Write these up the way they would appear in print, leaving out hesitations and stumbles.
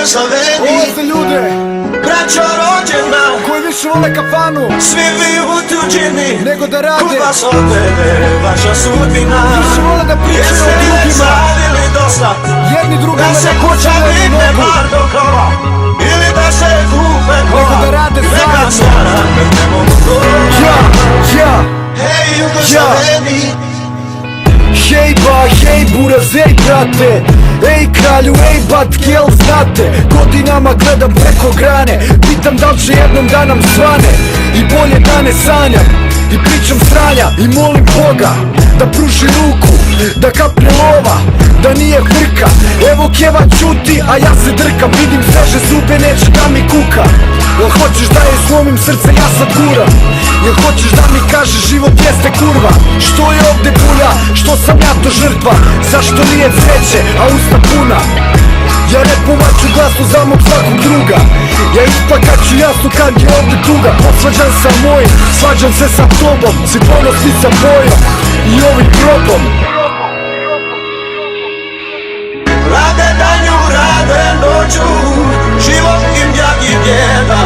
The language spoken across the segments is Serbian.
Jugoslaveni. Ovo je za ljude braćo rođena koji više vole kafanu, svi vi u tuđini nego da rade. Kud vas odvede vaša sudbina? Više vole da pričaju o jeste li drugima, zavili dosta jedni drugima da se da kuća počele digne nogu, bar do krova, ili da se kupe kola, nego da rade neka zajedno. stara kad ne mogu dola. Ja, Hej Jugoslaveni, hej ba, hej buraz, ej brate, ej kralju, ej batke, jel znate? Godinama gledam preko grane, pitam da li će jednom da nam svane, i bolje dane sanjam, i pričam sranja, i molim Boga da pruži ruku, da kapne lova, da nije frka. Evo Keva ćuti, a ja se drkam, vidim sveže zube, neće da mi kuka. Jel hoćeš da je slomim srce, ja sad guram? Jel hoćeš da mi kažeš život jeste kurva? Što je ovde bulja, što sam ja to žrtva? Zašto nije cveće, a usta puna? Ja repovat ću glasno za mog svakog druga, ja isplakat ću jasno kad je ovde tuga. Posvađan sa mojim, svađam se sa tobom, si ponosni sa bojom i ovim probom. rade danju, rade noću, život im jak i bjeda,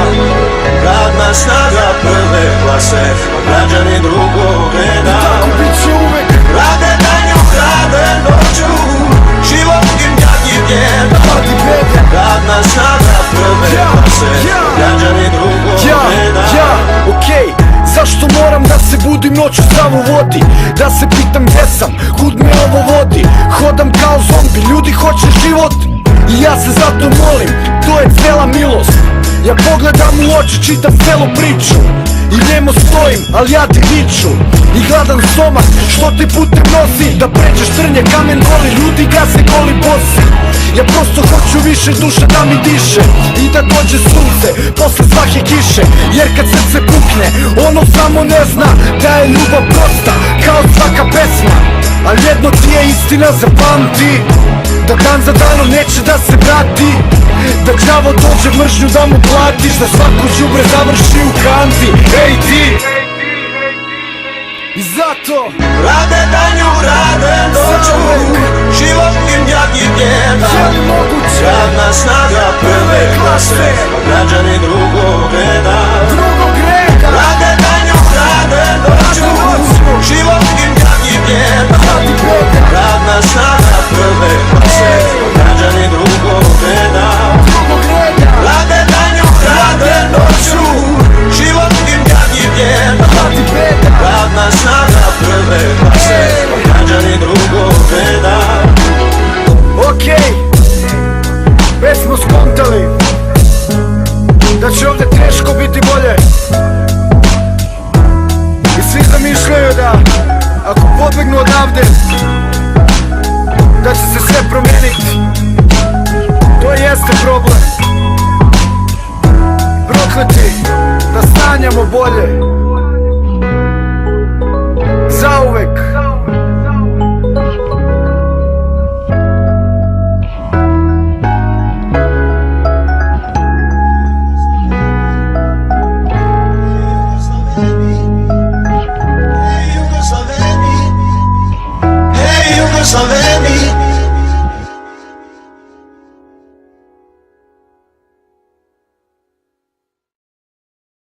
radna snaga prve klase, građani drugog reda. Tako bit će uvek, Rade danju, rade noću, život im jak i bjeda, radi beda. radna snaga prve klase, građani drugog reda. Okej, zašto moram da se budim noću zdravo vodi? Da se pitam gdje sam, kud me ovo vodi? Hodam kao zombi, ljudi hoće život i ja se zato molim, to je cela milost. Ja pogledam u oči, čitam celu priču i njemo stojim, ali ja ti viču. I gladan stomak, što te putem nosi, da pređeš trnje, kamen goli, ljudi gaze goli bosi. Ja prosto hoću više duše da mi diše i da dođe sunce posle svake kiše. Jer kad srce pukne, ono samo ne zna da je ljubav prosta kao svaka pesma. Ali jedno ti je istina, zapamti, da dan za danom neće da se vrati, da đavo dođe mržnju da mu platiš, da svako đubre završi u kanti. Ej ti! I zato Rade danju, rade noću, život im jak i bjeda, je li moguće radna snaga prve klase, građani drugog